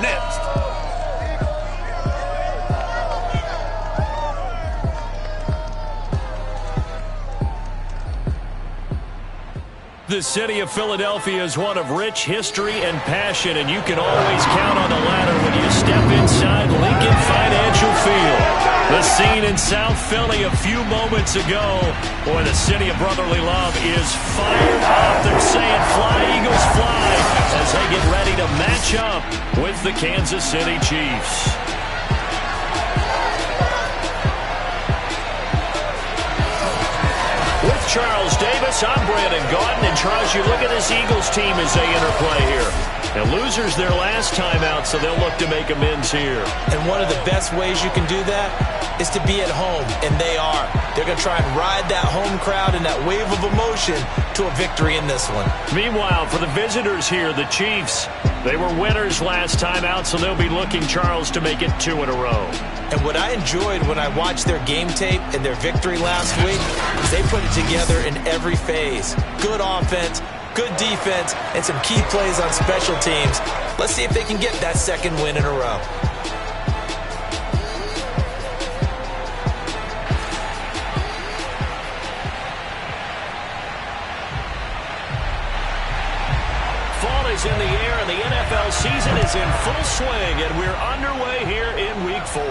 next. The city of Philadelphia is one of rich history and passion, and you can always count on the ladder when you step inside Lincoln Financial Field. The scene in South Philly a few moments ago. Boy, the city of brotherly love is fired up. They're saying fly, Eagles, fly, as they get ready to match up with the Kansas City Chiefs. With Charles Davis, I'm Brandon Gaudin. And Charles, you look at this Eagles team as they interplay here. And losers their last time out, so they'll look to make amends here. And one of the best ways you can do that is to be at home, and they are. They're going to try and ride that home crowd and that wave of emotion to a victory in this one. Meanwhile, for the visitors here, the Chiefs, they were winners last time out, so they'll be looking, Charles, to make it 2 in a row. And what I enjoyed when I watched their game tape and their victory last week is they put it together in every phase. Good offense, good defense, and some key plays on special teams. Let's see if they can get that second win in a row. Fall is in the air, and the NFL season is in full swing, and we're underway here in Week 4.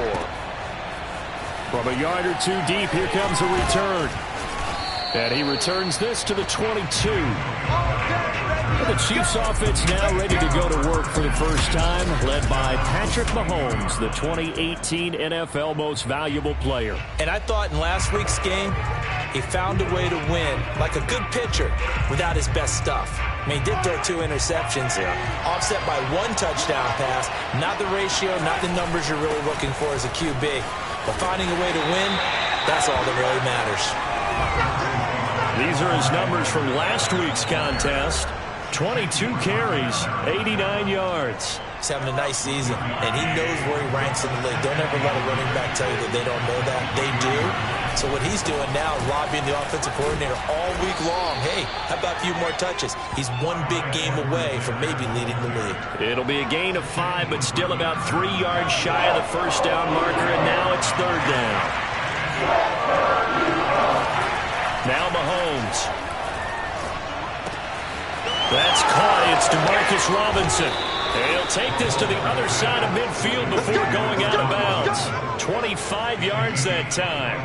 From a yard or two deep, here comes a return. And he returns this to the 22. The Chiefs offense now ready to go to work for the first time, led by Patrick Mahomes, the 2018 NFL Most Valuable Player. And I thought in last week's game, he found a way to win, like a good pitcher, without his best stuff. I mean, he did throw 2 interceptions, offset by 1 touchdown pass. Not the ratio, not the numbers you're really looking for as a QB. But finding a way to win, that's all that really matters. These are his numbers from last week's contest. 22 carries, 89 yards. He's having a nice season, and he knows where he ranks in the league. Don't ever let a running back tell you that they don't know that. They do. So what he's doing now is lobbying the offensive coordinator all week long. Hey, how about a few more touches? He's 1 big game away from maybe leading the league. It'll be a gain of 5, but still about 3 yards shy of the first down marker, and now it's 3rd down. Now Mahomes. That's caught. It's DeMarcus Robinson. He'll take this to the other side of midfield before going out of bounds. 25 yards that time.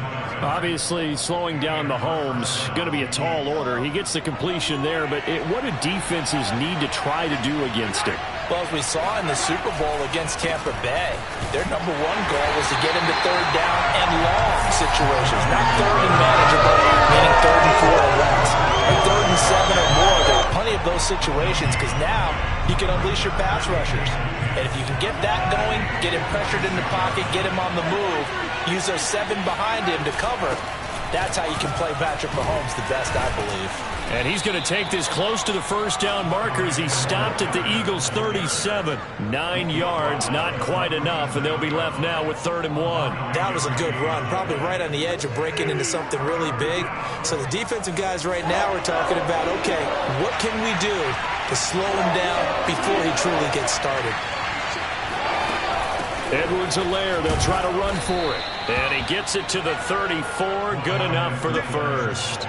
Obviously, slowing down Mahomes, going to be a tall order. He gets the completion there, but what do defenses need to try to do against it? Well, as we saw in the Super Bowl against Tampa Bay, their #1 goal was to get into 3rd down and long situations, not 3rd and manageable, meaning 3rd and 4 or less. Or 3rd and 7 or more. There are plenty of those situations because now you can unleash your pass rushers. And if you can get that going, get him pressured in the pocket, get him on the move, use those 7 behind him to cover, that's how you can play Patrick Mahomes the best, I believe. And he's going to take this close to the first down marker as he stopped at the Eagles' 37. 9 yards, not quite enough, and they'll be left now with 3rd and 1. That was a good run, probably right on the edge of breaking into something really big. So the defensive guys right now are talking about, okay, what can we do to slow him down before he truly gets started? Edwards-Helaire, they'll try to run for it. And he gets it to the 34, good enough for the first.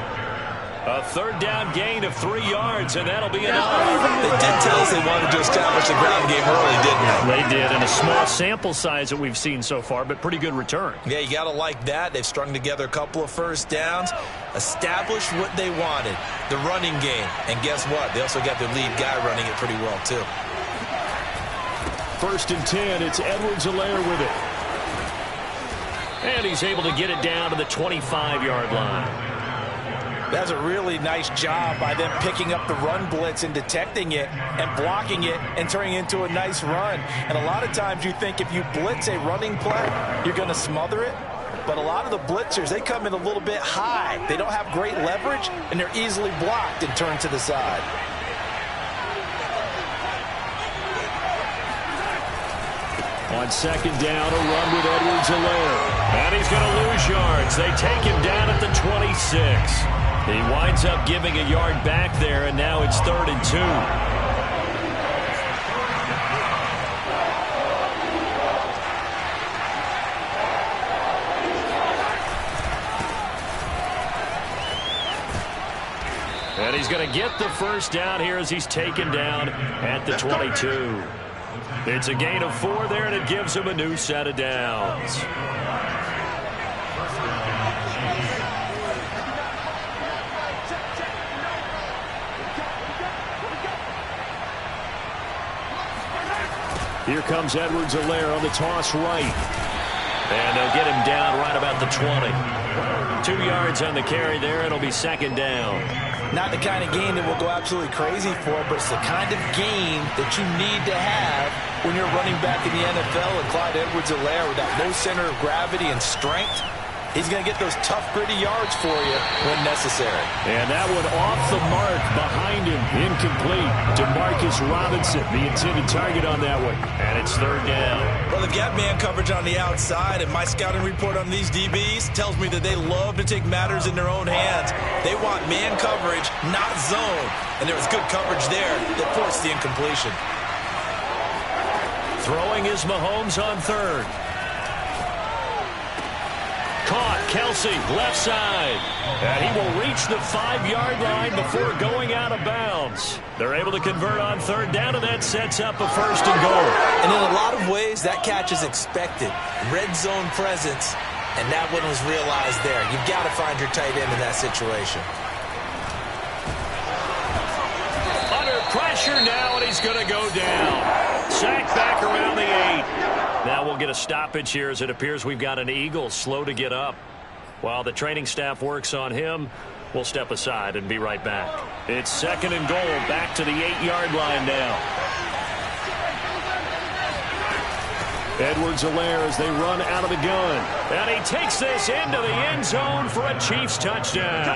A 3rd down gain of 3 yards, and that'll be enough. They did tell us they wanted to establish the ground game early, didn't they? They did, in a small sample size that we've seen so far, but pretty good return. Yeah, you got to like that. They've strung together a couple of first downs, established what they wanted, the running game. And guess what? They also got their lead guy running it pretty well, too. 1st and 10, it's Edwards-Helaire with it. And he's able to get it down to the 25-yard line. That's a really nice job by them picking up the run blitz and detecting it and blocking it and turning it into a nice run. And a lot of times you think if you blitz a running play, you're going to smother it. But a lot of the blitzers, they come in a little bit high. They don't have great leverage, and they're easily blocked and turned to the side. On 2nd down, a run with Edwards-Helaire. And he's going to lose yards. They take him down at the 26. He winds up giving a yard back there, and now it's 3rd and 2. And he's going to get the first down here as he's taken down at the 22. It's a gain of 4 there, and it gives him a new set of downs. Here comes Edwards-Helaire on the toss right. And they'll get him down right about the 20. 2 yards on the carry there. It'll be second down. Not the kind of gain that we'll go absolutely crazy for, but it's the kind of gain that you need to have when you're running back in the NFL. And Clyde Edwards-Helaire, with that low center of gravity and strength, he's going to get those tough, gritty yards for you when necessary. And that one off the mark behind him. Incomplete to Marcus Robinson, the intended target on that one. And it's third down. Well, they've got man coverage on the outside, and my scouting report on these DBs tells me that they love to take matters in their own hands. They want man coverage, not zone. And there was good coverage there that forced the incompletion. Throwing is Mahomes on third. Caught, Kelsey, left side. And he will reach the 5-yard line before going out of bounds. They're able to convert on third down, and that sets up a first and goal. And in a lot of ways, that catch is expected. Red zone presence, and that one was realized there. You've got to find your tight end in that situation. Under pressure now, and he's going to go down. Sacked back around the 8. Now we'll get a stoppage here as it appears we've got an Eagle slow to get up. While the training staff works on him, we'll step aside and be right back. It's second and goal, back to the 8-yard line now. Edwards-Helaire as they run out of the gun. And he takes this into the end zone for a Chiefs touchdown.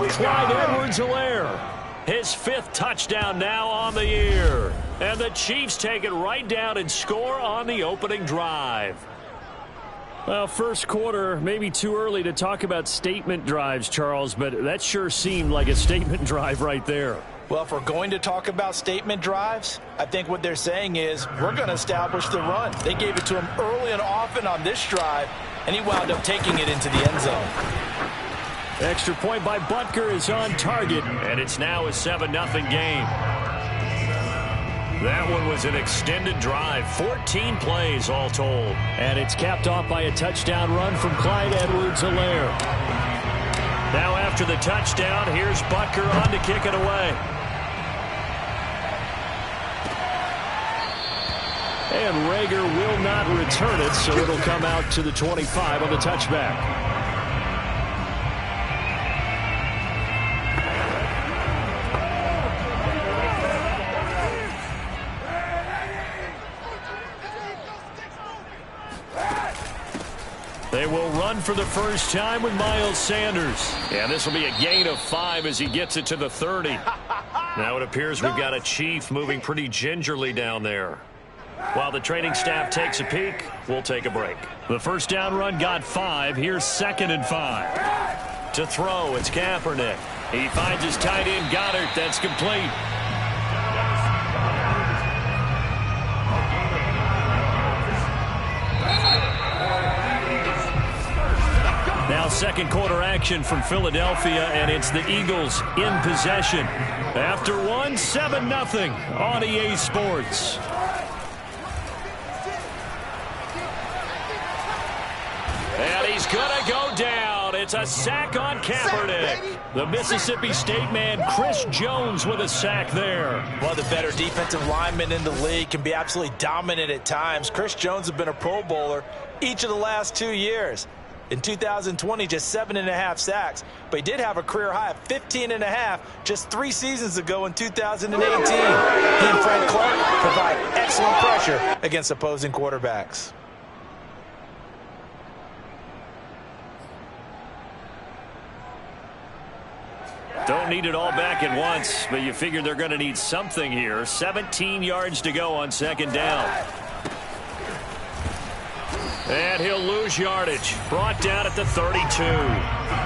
Clyde Edwards-Helaire. His 5th touchdown now on the year. And the Chiefs take it right down and score on the opening drive. Well, first quarter, maybe too early to talk about statement drives, Charles, but that sure seemed like a statement drive right there. Well, if we're going to talk about statement drives, I think what they're saying is we're going to establish the run. They gave it to him early and often on this drive, and he wound up taking it into the end zone. Extra point by Butker is on target, and it's now a 7-0 game. That one was an extended drive, 14 plays all told. And it's capped off by a touchdown run from Clyde Edwards-Helaire. Now after the touchdown, here's Butker on to kick it away. And Rager will not return it, so it'll come out to the 25 on the touchback. They will run for the first time with Miles Sanders. And this will be a gain of 5 as he gets it to the 30. Now it appears we've got a Chief moving pretty gingerly down there. While the training staff takes a peek, we'll take a break. The first down run got 5. Here's 2nd and 5. To throw, it's Kaepernick. He finds his tight end, Goddard. That's complete. Now second quarter action from Philadelphia, and it's the Eagles in possession. After one, 7-0 on EA Sports. And he's going to go down. It's a sack on Kaepernick. The Mississippi State man, Chris Jones, with a sack there. One of the better defensive linemen in the league, can be absolutely dominant at times. Chris Jones has been a Pro Bowler each of the last 2 years. In 2020, just 7.5 sacks. But he did have a career high of 15.5 just 3 seasons ago in 2018. He and Frank Clark provide excellent pressure against opposing quarterbacks. Don't need it all back at once, but you figure they're going to need something here. 17 yards to go on second down. And he'll lose yardage. Brought down at the 32.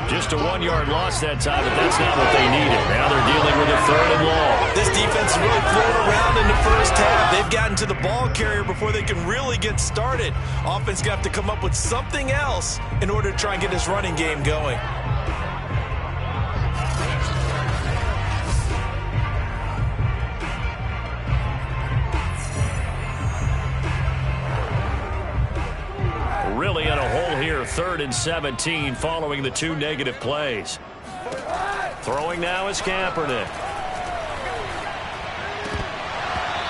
Just a 1-yard loss that time, but that's not what they needed. Now they're dealing with a 3rd and long. This defense really floated around in the first half. They've gotten to the ball carrier before they can really get started. Offense going to have to come up with something else in order to try and get this running game going. 3rd and 17 following the 2 negative plays. Throwing now is Kaepernick.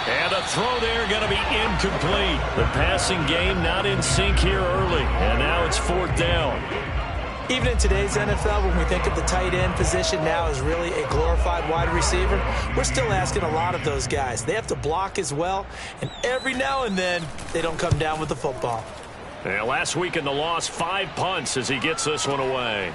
And a throw there going to be incomplete. The passing game not in sync here early. And now it's 4th down. Even in today's NFL, when we think of the tight end position now as really a glorified wide receiver, we're still asking a lot of those guys. They have to block as well, and every now and then, they don't come down with the football. And last week in the loss, 5 punts as he gets this one away.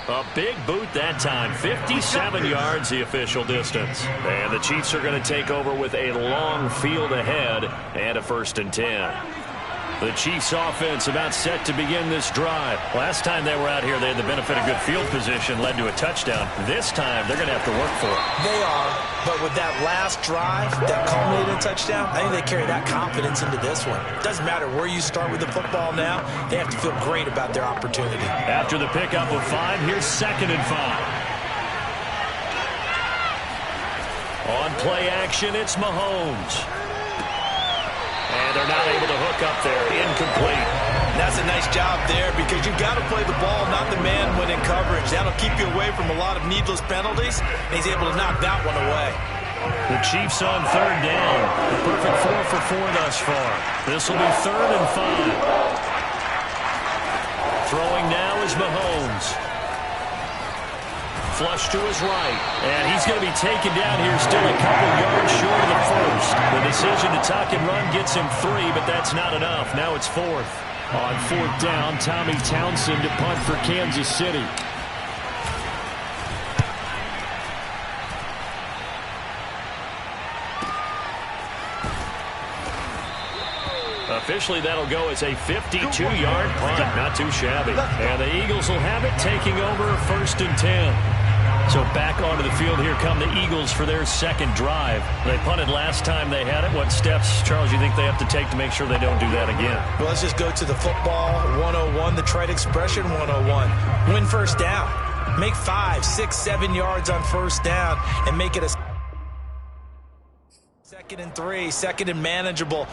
A big boot that time, 57 yards the official distance. And the Chiefs are going to take over with a long field ahead and a 1st and 10. The Chiefs offense about set to begin this drive. Last time they were out here, they had the benefit of good field position, led to a touchdown. This time, they're going to have to work for it. They are, but with that last drive, that culminated in a touchdown, I think they carry that confidence into this one. Doesn't matter where you start with the football now, they have to feel great about their opportunity. After the pickup of 5, here's 2nd and 5. On play action, it's Mahomes. And they're not able to hook up there. Incomplete. That's a nice job there because you've got to play the ball, not the man when in coverage. That'll keep you away from a lot of needless penalties, and he's able to knock that one away. The Chiefs on 3rd down. The perfect 4 for 4 thus far. This will be 3rd and 5. Throwing now is Mahomes. Flush to his right. And he's going to be taken down here still a couple yards short of the 1st. The decision to tuck and run gets him 3, but that's not enough. Now it's 4th. On 4th down, Tommy Townsend to punt for Kansas City. Officially, that'll go as a 52-yard punt. Not too shabby. And the Eagles will have it, taking over 1st and 10. So back onto the field, here come the Eagles for their 2nd drive. They punted last time they had it. What steps, Charles, you think they have to take to make sure they don't do that again? Well, let's just go to the football 101, the trite expression 101. Win 1st down. Make 5, 6, 7 yards on 1st down and make it a 2nd and 3, 2nd and manageable.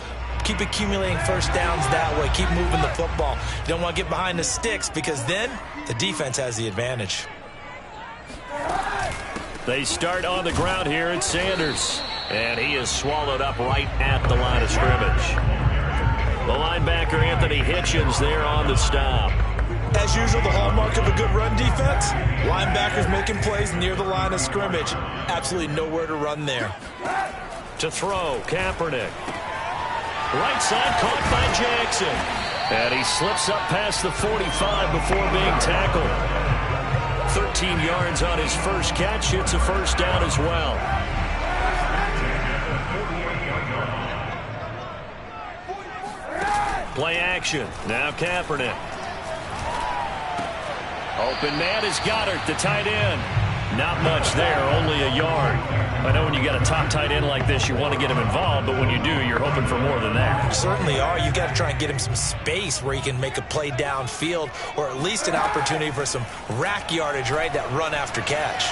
Keep accumulating 1st downs that way. Keep moving the football. You don't want to get behind the sticks because then the defense has the advantage. They start on the ground here at Sanders. And he is swallowed up right at the line of scrimmage. The linebacker, Anthony Hitchens, there on the stop. As usual, the hallmark of a good run defense, linebackers making plays near the line of scrimmage. Absolutely nowhere to run there. To throw, Kaepernick. Right side caught by Jackson. And he slips up past the 45 before being tackled. 13 yards on his first catch. It's a 1st down as well. Play action. Now Kaepernick. Open man is Goddard, the tight end. Not much there, only a yard. I know when you got a top tight end like this, you want to get him involved, but when you do, you're hoping for more than that. You certainly are. You've got to try and get him some space where he can make a play downfield or at least an opportunity for some rack yardage, right? That run after catch.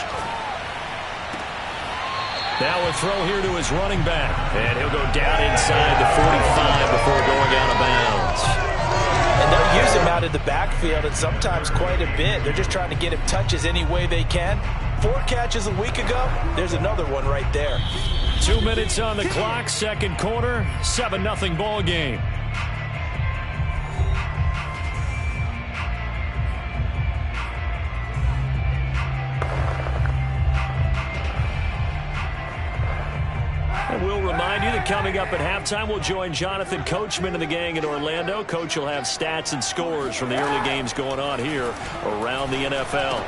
Now a throw here to his running back. And he'll go down inside the 45 before going out of bounds. And they'll use him out in the backfield and sometimes quite a bit. They're just trying to get him touches any way they can. 4 catches a week ago. There's another one right there. 2 minutes on the clock, 2nd quarter, 7-0 ball game. And we'll remind you that coming up at halftime, we'll join Jonathan Coachman and the gang in Orlando. Coach will have stats and scores from the early games going on here around the NFL.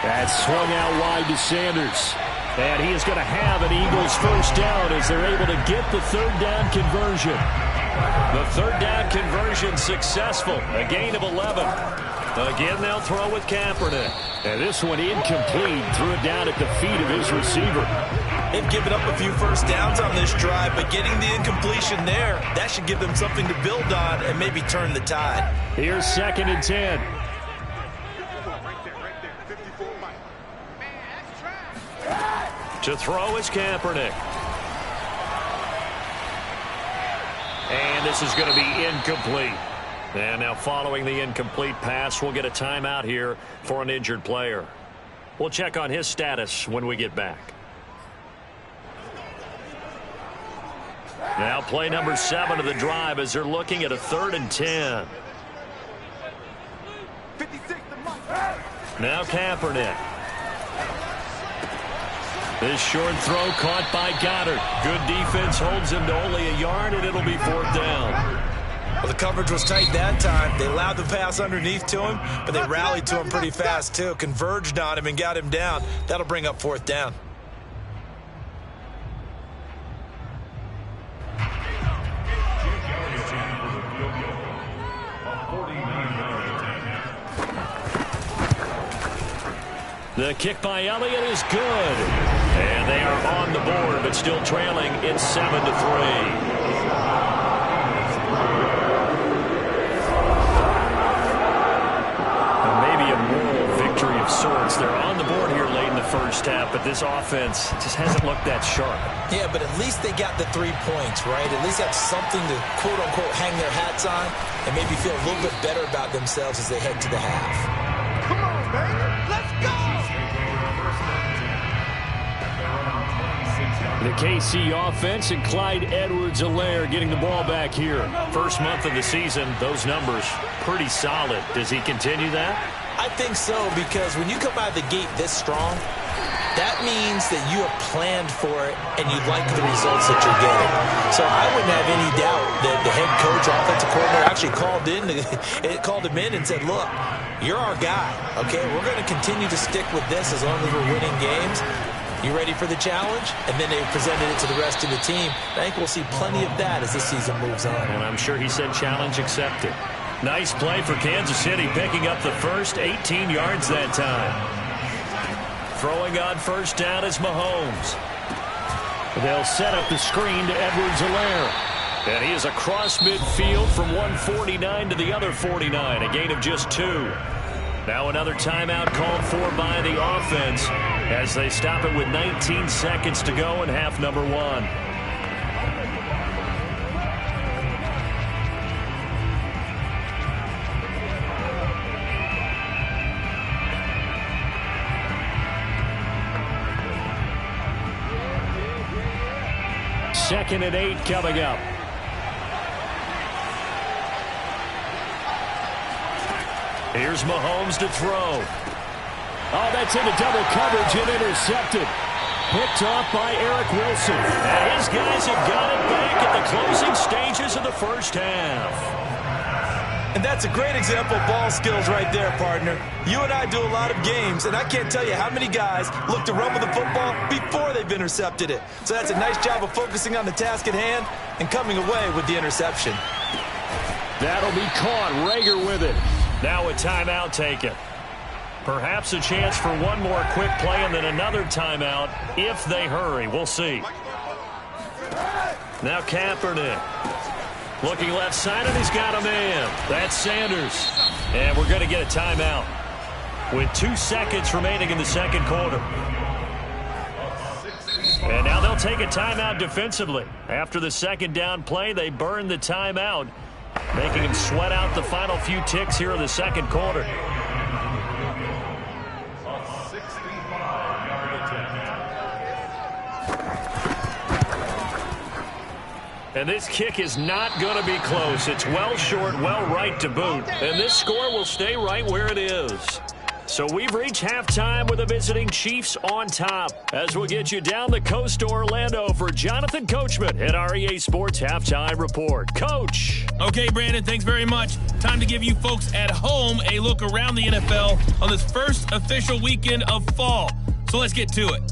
That's swung out wide to Sanders. And he is going to have an Eagles 1st down as they're able to get the 3rd down conversion. The 3rd down conversion successful. A gain of 11. Again, they'll throw with Kaepernick. And this one incomplete. Threw it down at the feet of his receiver. They've given up a few 1st downs on this drive, but getting the incompletion there, that should give them something to build on and maybe turn the tide. Here's 2nd and 10. To throw is Kaepernick. And this is going to be incomplete. And now following the incomplete pass, we'll get a timeout here for an injured player. We'll check on his status when we get back. Now play number 7 of the drive as they're looking at a 3rd and 10. Now Kaepernick. This short throw caught by Goddard. Good defense holds him to only a yard, and it'll be 4th down. Well, the coverage was tight that time. They allowed the pass underneath to him, but they rallied to him pretty fast, too. Converged on him and got him down. That'll bring up 4th down. The kick by Elliott is good. And they are on the board, but still trailing. It's 7-3. Sorts. They're on the board here late in the first half, but this offense just hasn't looked that sharp. Yeah, but at least they got the 3 points, right? At least have something to, quote-unquote, hang their hats on and maybe feel a little bit better about themselves as they head to the half. Come on, baby. Let's go! The KC offense and Clyde Edwards-Helaire getting the ball back here. First month of the season, those numbers pretty solid. Does he continue that? I think so, because when you come out of the gate this strong, that means that you have planned for it and you like the results that you're getting. So I wouldn't have any doubt that the head coach, offensive coordinator, actually called him in and said, look, you're our guy, okay? We're going to continue to stick with this as long as we're winning games. You ready for the challenge? And then they presented it to the rest of the team. I think we'll see plenty of that as this season moves on. And I'm sure he said challenge accepted. Nice play for Kansas City, picking up the first 18 yards that time. Throwing on first down is Mahomes. They'll set up the screen to Edwards-Helaire. And he is across midfield from one 49 to the other 49, a gain of just 2. Now another timeout called for by the offense as they stop it with 19 seconds to go in half number 1. Second and 8 coming up. Here's Mahomes to throw. Oh, that's into double coverage and intercepted. Picked off by Eric Wilson. And his guys have got it back at the closing stages of the first half. And that's a great example of ball skills right there, partner. You and I do a lot of games, and I can't tell you how many guys look to run with the football before they've intercepted it. So that's a nice job of focusing on the task at hand and coming away with the interception. That'll be caught. Rager with it. Now a timeout taken. Perhaps a chance for one more quick play and then another timeout if they hurry. We'll see. Now Kaepernick. Looking left side, and he's got a man. That's Sanders. And we're going to get a timeout with 2 seconds remaining in the second quarter. And now they'll take a timeout defensively. After the second down play, they burn the timeout, making him sweat out the final few ticks here in the second quarter. And this kick is not going to be close. It's well short, well right to boot. And this score will stay right where it is. So we've reached halftime with the visiting Chiefs on top. As we'll get you down the coast to Orlando for Jonathan Coachman at our EA Sports Halftime Report. Coach. Okay, Brandon, thanks very much. Time to give you folks at home a look around the NFL on this first official weekend of fall. So let's get to it.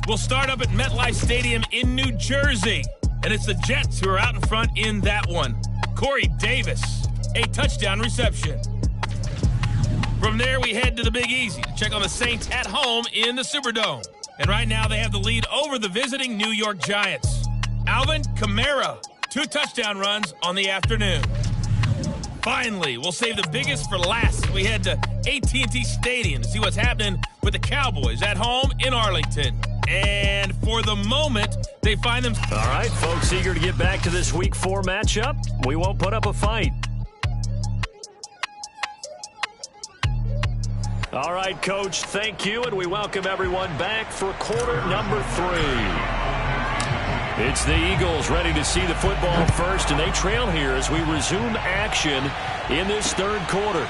We'll start up at MetLife Stadium in New Jersey. And it's the Jets who are out in front in that one. Corey Davis, a touchdown reception. From there, we head to the Big Easy to check on the Saints at home in the Superdome. And right now, they have the lead over the visiting New York Giants. Alvin Kamara, 2 touchdown runs on the afternoon. Finally, we'll save the biggest for last. We head to AT&T Stadium to see what's happening with the Cowboys at home in Arlington. and for the moment, they find them. All right, folks, eager to get back to this Week 4 matchup. We won't put up a fight. All right, Coach, thank you, and we welcome everyone back for quarter number 3. It's the Eagles ready to see the football first, and they trail here as we resume action in this third quarter.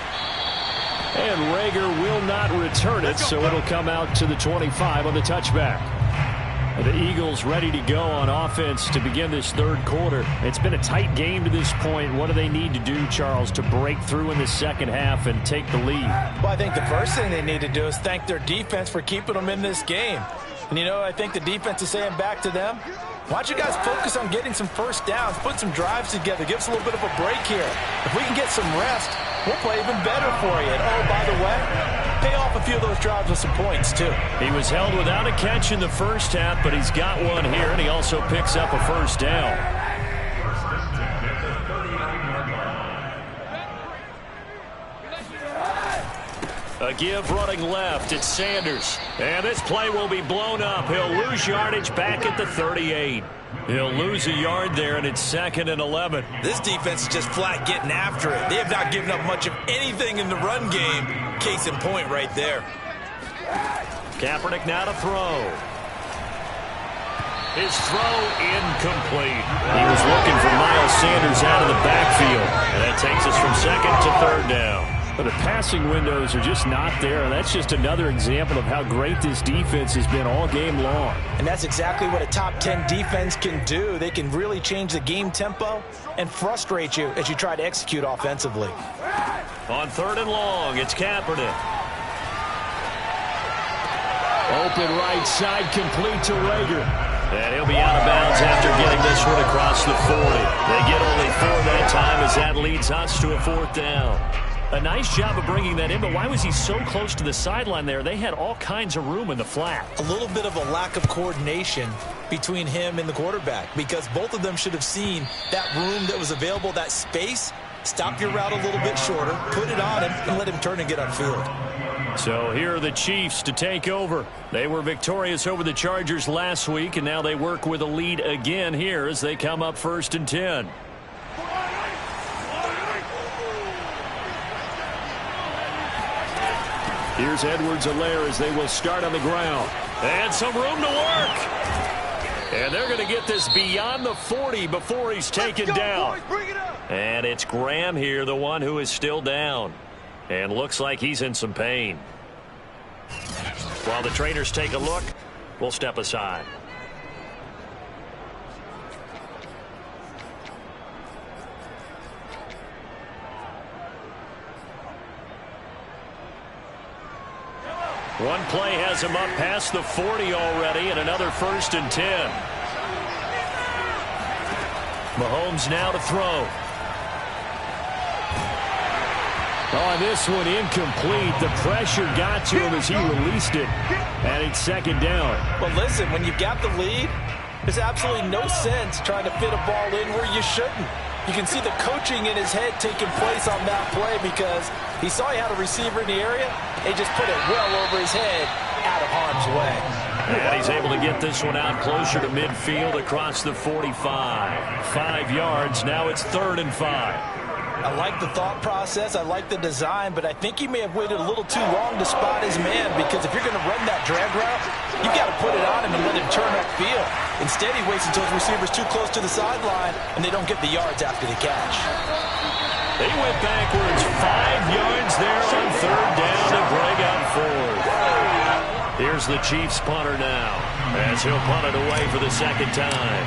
And Rager will not return it, so it'll come out to the 25 on the touchback. The Eagles ready to go on offense to begin this third quarter. It's been a tight game to this point. What do they need to do, Charles, to break through in the second half and take the lead? Well, I think the first thing they need to do is thank their defense for keeping them in this game. And, you know, I think the defense is saying back to them, why don't you guys focus on getting some first downs, put some drives together, give us a little bit of a break here. If we can get some rest, we'll play even better for you. And, oh, by the way, pay off a few of those drives with some points, too. He was held without a catch in the first half, but he's got one here, and he also picks up a first down. A give running left. It's Sanders. And this play will be blown up. He'll lose yardage back at the 38. He'll lose a yard there, and it's 2nd and 11. This defense is just flat getting after it. They have not given up much of anything in the run game. Case in point right there. Kaepernick now to throw. His throw incomplete. He was looking for Miles Sanders out of the backfield. And that takes us from 2nd to 3rd down. But the passing windows are just not there. And that's just another example of how great this defense has been all game long. And that's exactly what a top 10 defense can do. They can really change the game tempo and frustrate you as you try to execute offensively. On 3rd and long, it's Kaepernick. Open right side, complete to Rager. And he'll be out of bounds after getting this one across the 40. They get only 4 that time as that leads us to a 4th down. A nice job of bringing that in, but why was he so close to the sideline there? They had all kinds of room in the flat. A little bit of a lack of coordination between him and the quarterback, because both of them should have seen that room that was available, that space. Stop your route a little bit shorter, put it on him, and let him turn and get upfield. So here are the Chiefs to take over. They were victorious over the Chargers last week, and now they work with a lead again here as they come up 1st and 10. Here's Edwards-Helaire as they will start on the ground. And some room to work. And they're going to get this beyond the 40 before he's taken down. And it's Graham here, the one who is still down. And looks like he's in some pain. While the trainers take a look, we'll step aside. One play has him up past the 40 already, and another 1st and 10. Mahomes now to throw. Oh, this one incomplete. The pressure got to him as he released it, and it's 2nd down. Well, listen, when you've got the lead, there's absolutely no sense trying to fit a ball in where you shouldn't. You can see the coaching in his head taking place on that play because he saw he had a receiver in the area. He just put it well over his head out of harm's way. And he's able to get this one out closer to midfield across the 45. 5 yards. Now it's 3rd and 5. I like the thought process. I like the design, but I think he may have waited a little too long to spot his man because if you're going to run that drag route, you've got to put it on him and let him turn upfield. Instead, he waits until his receiver's too close to the sideline, and they don't get the yards after the catch. They went backwards 5 yards there on 3rd down to bring up 4th. Here's the Chiefs punter now as he'll punt it away for the 2nd time.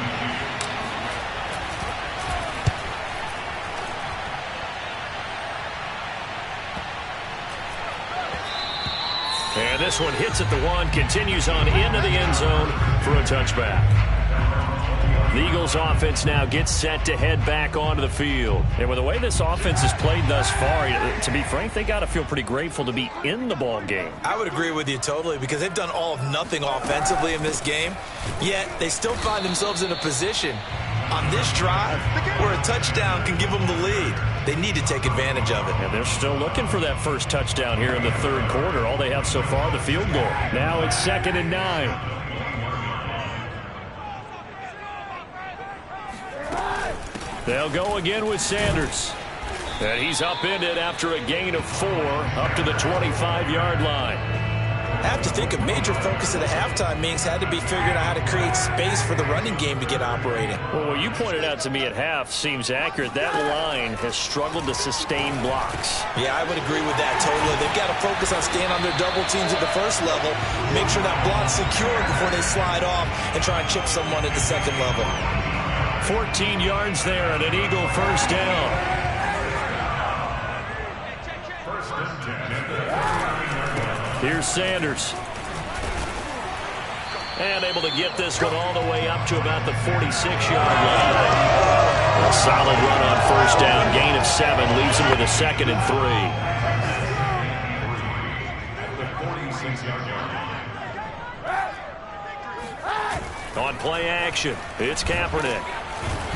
And this one hits at the 1, continues on into the end zone for a touchback. The Eagles offense now gets set to head back onto the field. And with the way this offense has played thus far, to be frank, they got to feel pretty grateful to be in the ball game. I would agree with you totally because they've done all of nothing offensively in this game, yet they still find themselves in a position on this drive where a touchdown can give them the lead. They need to take advantage of it. And they're still looking for that first touchdown here in the 3rd quarter. All they have so far, the field goal. Now it's 2nd and 9. They'll go again with Sanders. And he's upended after a gain of 4 up to the 25-yard line. I have to think a major focus at a halftime meetings had to be figuring out how to create space for the running game to get operating. Well, what you pointed out to me at half seems accurate. That line has struggled to sustain blocks. Yeah, I would agree with that totally. They've got to focus on staying on their double teams at the first level, make sure that block's secure before they slide off and try and chip someone at the second level. 14 yards there and an Eagle first down. Here's Sanders. And able to get this one all the way up to about the 46-yard line. A solid run on first down. Gain of 7 leaves him with a 2nd and 3. On play action, it's Kaepernick.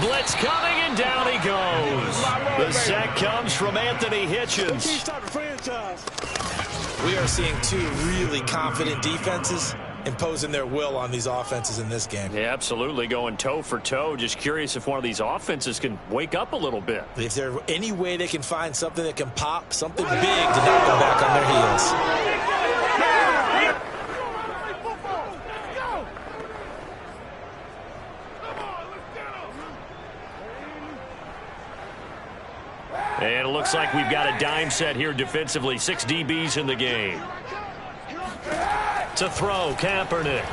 Blitz coming, and down he goes. The sack comes from Anthony Hitchens. We are seeing 2 really confident defenses imposing their will on these offenses in this game. Yeah, absolutely, going toe for toe. Just curious if one of these offenses can wake up a little bit. If there's any way they can find something that can pop, something big to not go back on their heels. And it looks like we've got a dime set here defensively. 6 DBs in the game. To throw, Kaepernick.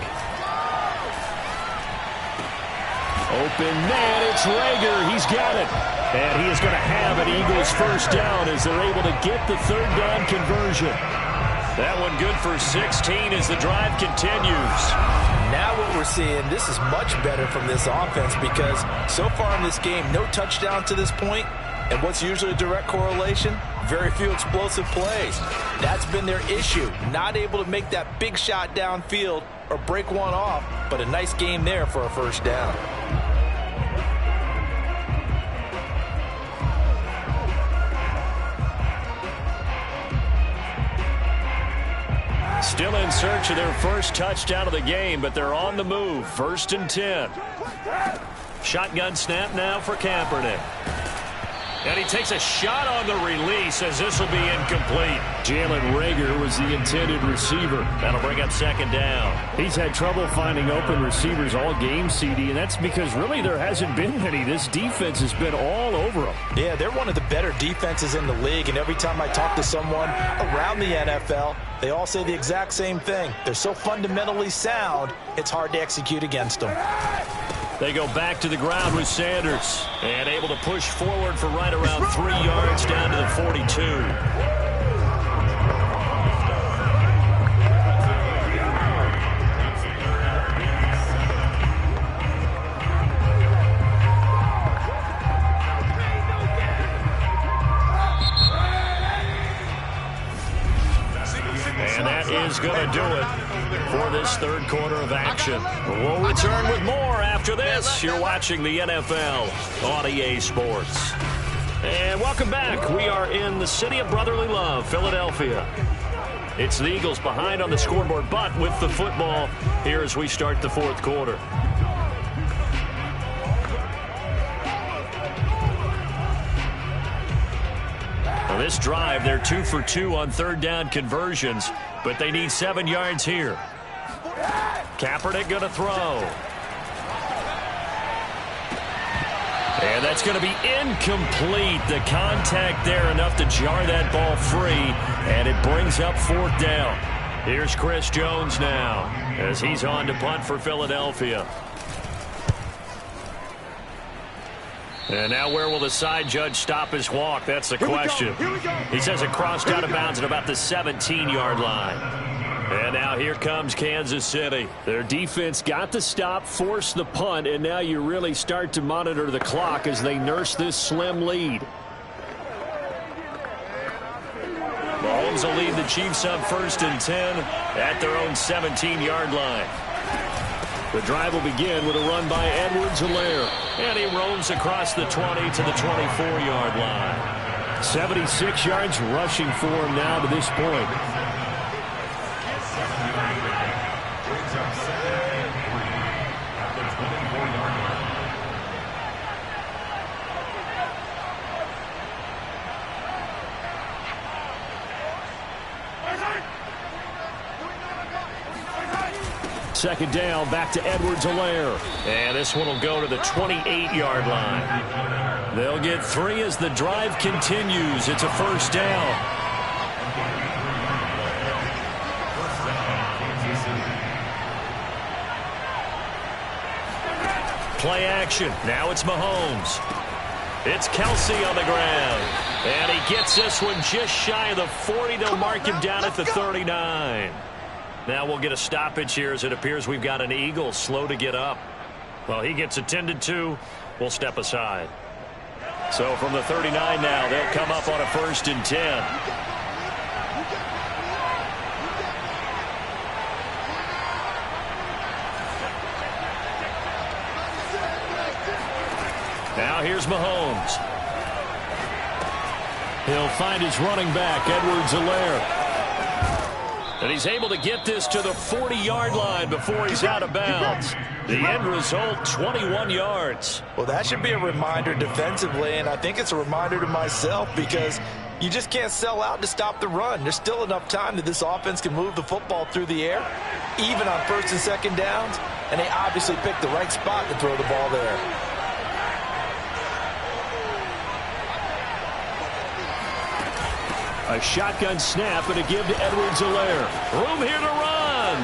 Open man, it's Rager. He's got it. And he is going to have an Eagles first down as they're able to get the 3rd down conversion. That one good for 16 as the drive continues. Now what we're seeing, this is much better from this offense because so far in this game, no touchdown to this point. And what's usually a direct correlation? Very few explosive plays. That's been their issue. Not able to make that big shot downfield or break one off, but a nice game there for a first down. Still in search of their first touchdown of the game, but they're on the move. 1st and 10. Shotgun snap now for Kaepernick. And he takes a shot on the release as this will be incomplete. Jalen Rager was the intended receiver. That'll bring up 2nd down. He's had trouble finding open receivers all game, CD, and that's because really there hasn't been many. This defense has been all over them. Yeah, they're one of the better defenses in the league, and every time I talk to someone around the NFL, they all say the exact same thing. They're so fundamentally sound, it's hard to execute against them. They go back to the ground with Sanders. And able to push forward for right around 3 yards down to the 42. And that is going to do it for this 3rd quarter of action. We'll return with more after this. You're watching the NFL on EA Sports. And welcome back. We are in the city of brotherly love, Philadelphia. It's the Eagles behind on the scoreboard, but with the football here as we start the 4th quarter. On this drive, they're 2 for 2 on 3rd down conversions, but they need 7 yards here. Kaepernick going to throw. And that's going to be incomplete. The contact there enough to jar that ball free, and it brings up 4th down. Here's Chris Jones now as he's on to punt for Philadelphia. And now where will the side judge stop his walk? That's the question. He says it crossed out of bounds at about the 17-yard line. And now here comes Kansas City. Their defense got the stop, forced the punt, and now you really start to monitor the clock as they nurse this slim lead. Mahomes will lead the Chiefs up 1st and 10 at their own 17-yard line. The drive will begin with a run by Edwards-Helaire. And he roams across the 20 to the 24-yard line. 76 yards rushing for him now to this point. second down. Back to Edwards-Helaire. And this one will go to the 28-yard line. They'll get 3 as the drive continues. It's a first down. Play action. Now it's Mahomes. It's Kelsey on the ground. And he gets this one just shy of the 40. They'll mark him down at the 39. Now we'll get a stoppage here as it appears we've got an Eagle slow to get up. Well, he gets attended to. We'll step aside. So from the 39 now, they'll come up on a 1st and 10. Now here's Mahomes. He'll find his running back, Edwards-Helaire. And he's able to get this to the 40-yard line before he's out of bounds. The end result, 21 yards. Well, that should be a reminder defensively, and I think it's a reminder to myself because you just can't sell out to stop the run. There's still enough time that this offense can move the football through the air, even on 1st and 2nd downs, and they obviously picked the right spot to throw the ball there. A shotgun snap and a give to Edwards-Helaire. Room here to run.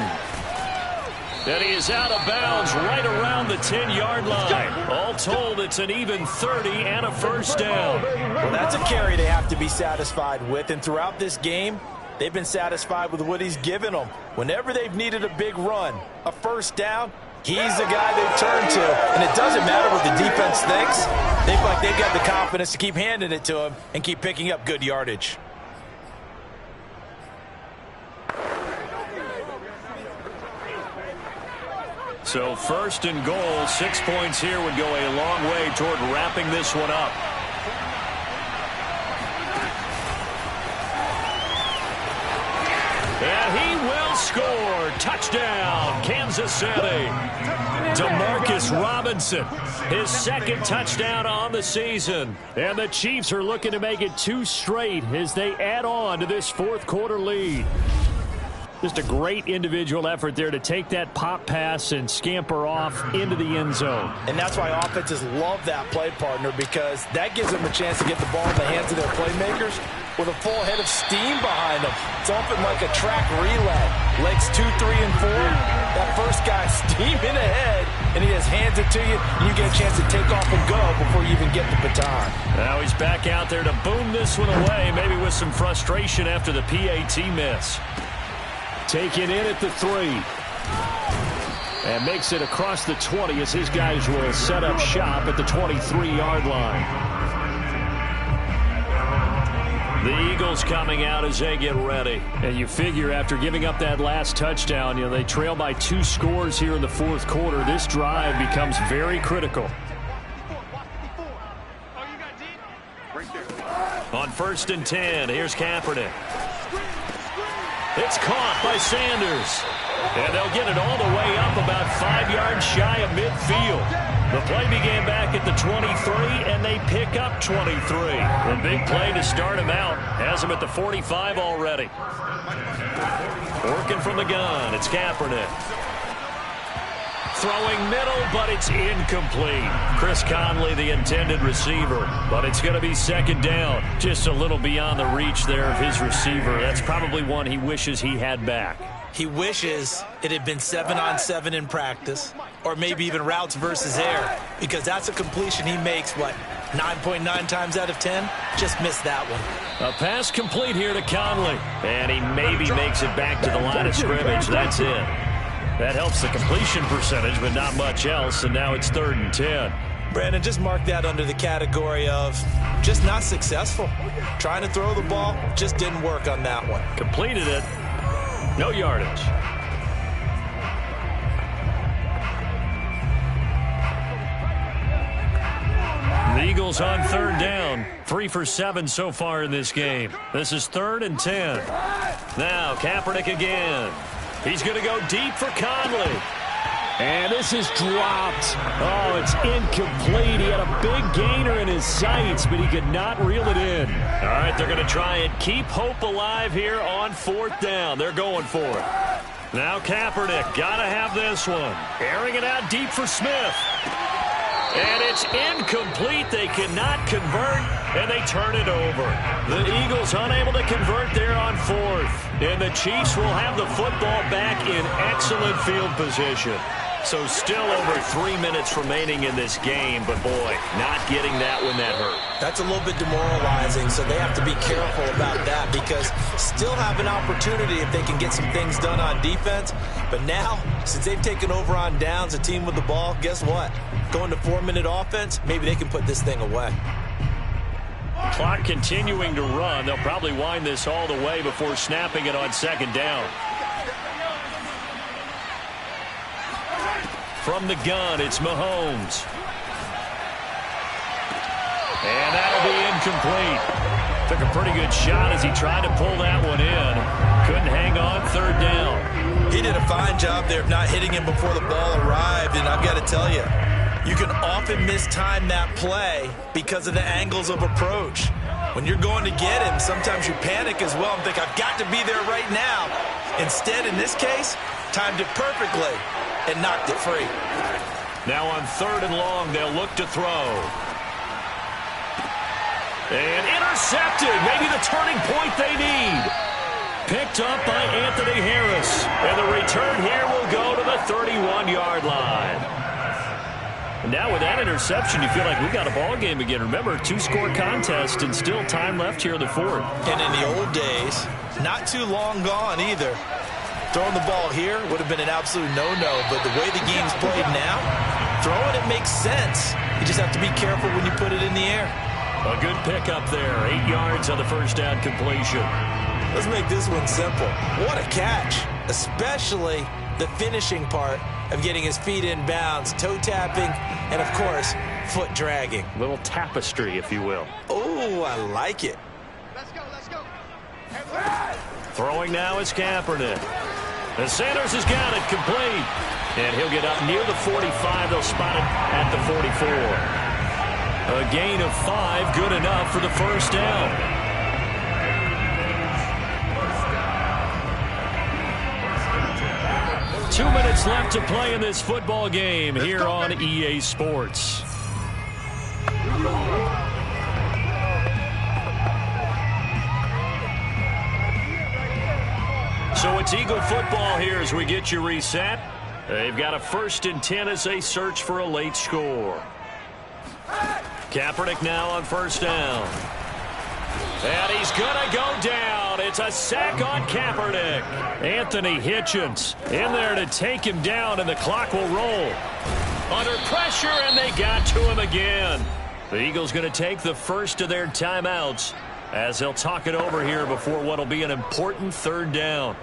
And he is out of bounds right around the 10-yard line. All told, it's an even 30 and a first down. Well, that's a carry they have to be satisfied with. And throughout this game, they've been satisfied with what he's given them. Whenever they've needed a big run, a first down, he's the guy they turn to. And it doesn't matter what the defense thinks. They feel like they've got the confidence to keep handing it to him and keep picking up good yardage. So 1st and goal, 6 points here would go a long way toward wrapping this one up. And he will score. Touchdown, Kansas City. Demarcus Robinson, his 2nd touchdown on the season. And the Chiefs are looking to make it 2 straight as they add on to this 4th quarter lead. Just a great individual effort there to take that pop pass and scamper off into the end zone. And that's why offenses love that play partner, because that gives them a chance to get the ball in the hands of their playmakers with a full head of steam behind them. It's often like a track relay. Legs 2, 3, and 4. That first guy steaming ahead, and he just hands it to you, and you get a chance to take off and go before you even get the baton. Now he's back out there to boom this one away, maybe with some frustration after the PAT miss. Taken in at the 3. And makes it across the 20 as his guys will set up shop at the 23-yard line. The Eagles coming out as they get ready. And you figure after giving up that last touchdown, they trail by 2 scores here in the 4th quarter. This drive becomes very critical. On 1st and 10, here's Kaepernick. It's caught by Sanders. And they'll get it all the way up about 5 yards shy of midfield. The play began back at the 23, and they pick up 23. A big play to start him out. Has him at the 45 already. Working from the gun, it's Kaepernick. Throwing middle, but it's incomplete. Chris Conley, the intended receiver. But it's going to be 2nd down. Just a little beyond the reach there of his receiver. That's probably one he wishes he had back. He wishes it had been 7-on-7 in practice, or maybe even routes versus air, because that's a completion he makes, 9.9 times out of 10? Just missed that one. A pass complete here to Conley. And he maybe makes it back to the line of scrimmage. That's it. That helps the completion percentage, but not much else, and now it's 3rd and 10. Brandon, just mark that under the category of just not successful. Trying to throw the ball, just didn't work on that one. Completed it. No yardage. The Eagles on 3rd down. 3 for 7 so far in this game. This is 3rd and 10. Now Kaepernick again. He's going to go deep for Conley. And this is dropped. Oh, it's incomplete. He had a big gainer in his sights, but he could not reel it in. All right, they're going to try and keep hope alive here on 4th down. They're going for it. Now Kaepernick, gotta have this one. Airing it out deep for Smith. And it's incomplete. They cannot convert, and they turn it over. The Eagles unable to convert there on fourth. And the Chiefs will have the football back in excellent field position. So still over 3 minutes remaining in this game, but boy, not getting that when that hurt. That's a little bit demoralizing, so they have to be careful about that because still have an opportunity if they can get some things done on defense. But now, since they've taken over on downs, a team with the ball, guess what? Going to 4-minute offense, maybe they can put this thing away. Clock continuing to run. They'll probably wind this all the way before snapping it on second down. From the gun, it's Mahomes. And that'll be incomplete. Took a pretty good shot as he tried to pull that one in. Couldn't hang on, third down. He did a fine job there of not hitting him before the ball arrived, and I've got to tell you, you can often mistime that play because of the angles of approach. When you're going to get him, sometimes you panic as well and think, I've got to be there right now. Instead, in this case, timed it perfectly and knocked it free. Now on third and long, they'll look to throw. And intercepted. Maybe the turning point they need. Picked up by Anthony Harris. And the return here will go to the 31-yard line. And now with that interception, you feel like we got a ball game again. Remember, 2-score contest and still time left here in the fourth. And in the old days, not too long gone either. Throwing the ball here would have been an absolute no-no, but the way the game's played now, throwing it makes sense. You just have to be careful when you put it in the air. A good pickup there, 8 yards on the first down completion. Let's make this one simple. What a catch, especially the finishing part of getting his feet in bounds, toe tapping, and of course, foot dragging. A little tapestry, if you will. Oh, I like it. Let's go, let's go. Throwing now is Kaepernick. And Sanders has got it complete. And he'll get up near the 45. They'll spot it at the 44. A gain of 5, good enough for the first down. Two minutes left to play in this football game here on EA Sports. So it's Eagle football here as we get you reset. They've got a 1st and 10 as they search for a late score. Kaepernick now on first down. And he's going to go down. It's a sack on Kaepernick. Anthony Hitchens in there to take him down, and the clock will roll. Under pressure, and they got to him again. The Eagles going to take the first of their timeouts as they'll talk it over here before what will be an important third down.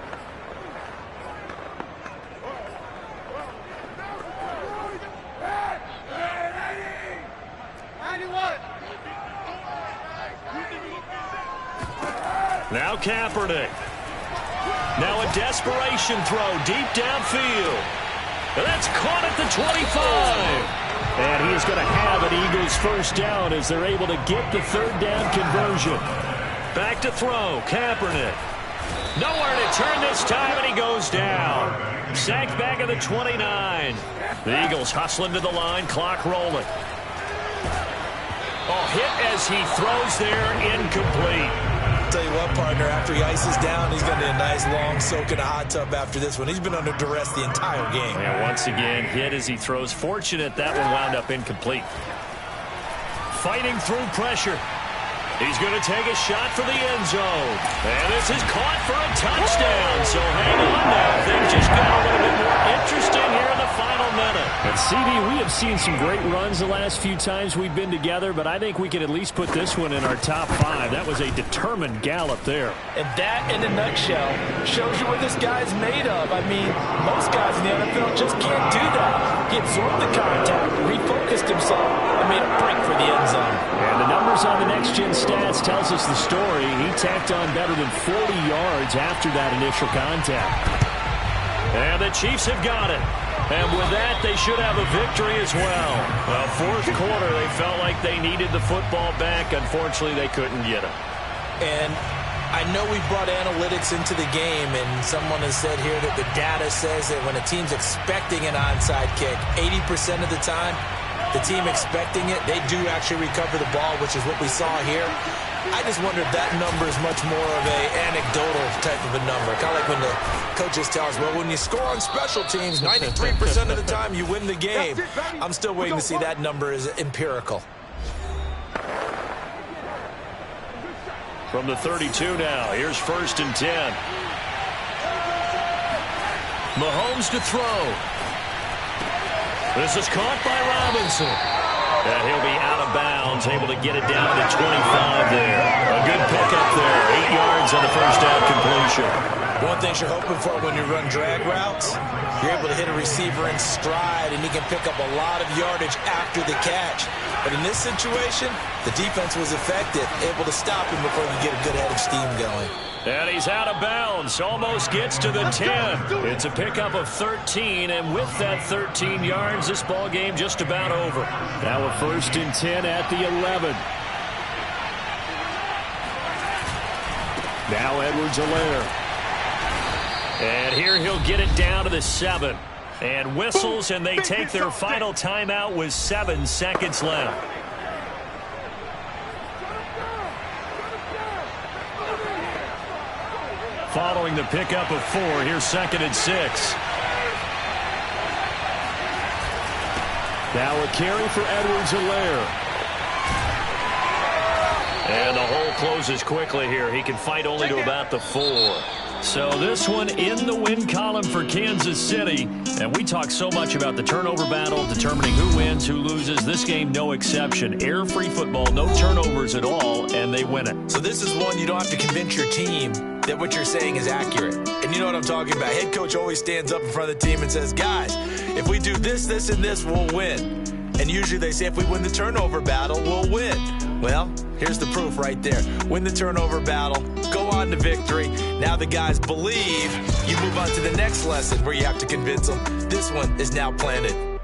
Now Kaepernick. Now a desperation throw deep downfield. And that's caught at the 25. And he is going to have an Eagles first down as they're able to get the third down conversion. Back to throw. Kaepernick. Nowhere to turn this time, and he goes down. Sacked back at the 29. The Eagles hustling to the line, clock rolling. Oh, hit as he throws there, incomplete. Tell you what, partner, after he ices down, he's going to need a nice long soak in a hot tub after this one. He's been under duress the entire game. And once again, hit as he throws. Fortunate that one wound up incomplete. Fighting through pressure. He's going to take a shot for the end zone. And this is caught for a touchdown. So hang on now. Things just got a little bit more interesting here in the final minute. And CD, we have seen some great runs the last few times we've been together, but I think we can at least put this one in our top 5. That was a determined gallop there. And that, in a nutshell, shows you what this guy's made of. I mean, most guys in the NFL just can't do that. He absorbed the contact, refocused himself, and made a break for the end zone. And the numbers on the next-gen stats tells us the story. He tacked on better than 40 yards after that initial contact. And the Chiefs have got it. And with that, they should have a victory as well. Well, fourth quarter, they felt like they needed the football back. Unfortunately, they couldn't get it. And I know we brought analytics into the game, and someone has said here that the data says that when a team's expecting an onside kick, 80% of the time, the team expecting it, they do actually recover the ball, which is what we saw here. I just wonder if that number is much more of a anecdotal type of a number. Kind of like when the coaches tell us, well, when you score on special teams, 93% of the time you win the game. I'm still waiting to see that number is empirical. From the 32 now, here's 1st and 10. Mahomes to throw. This is caught by Robinson. And he'll be out of bounds, able to get it down to 25 there. A good pickup there, 8 yards on the first down completion. One thing you're hoping for when you run drag routes, you're able to hit a receiver in stride, and he can pick up a lot of yardage after the catch. But in this situation, the defense was effective, able to stop him before you get a good head of steam going. And he's out of bounds, almost gets to the 10. It's a pickup of 13, and with that 13 yards, this ball game just about over. Now a 1st and 10 at the 11. Now Edwards-Helaire. And here he'll get it down to the 7. And whistles, and they take their final timeout with 7 seconds left. Following the pickup of 4, here's 2nd and 6. Now a carry for Edwards-Helaire. And the hole closes quickly here. He can fight only to about the 4. So this one in the win column for Kansas City. And we talk so much about the turnover battle, determining who wins, who loses. This game, no exception. Air-free football, no turnovers at all, and they win it. So this is one you don't have to convince your team that what you're saying is accurate. And you know what I'm talking about. Head coach always stands up in front of the team and says, guys, if we do this, this, and this, we'll win. And usually they say if we win the turnover battle, we'll win. Well, here's the proof right there. Win the turnover battle, go on to victory. Now the guys believe. You move on to the next lesson where you have to convince them. This one is now planted.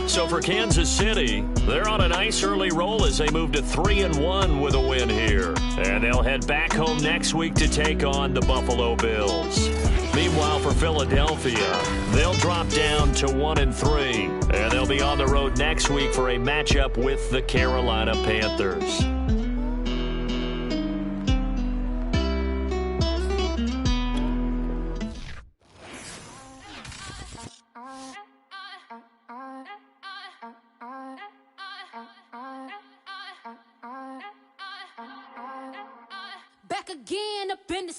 So for Kansas City, they're on a nice early roll as they move to 3-1 with a win here. And they'll head back home next week to take on the Buffalo Bills. Meanwhile, for Philadelphia, they'll drop down to 1-3. And they'll be on the road next week for a matchup with the Carolina Panthers. Back again up in the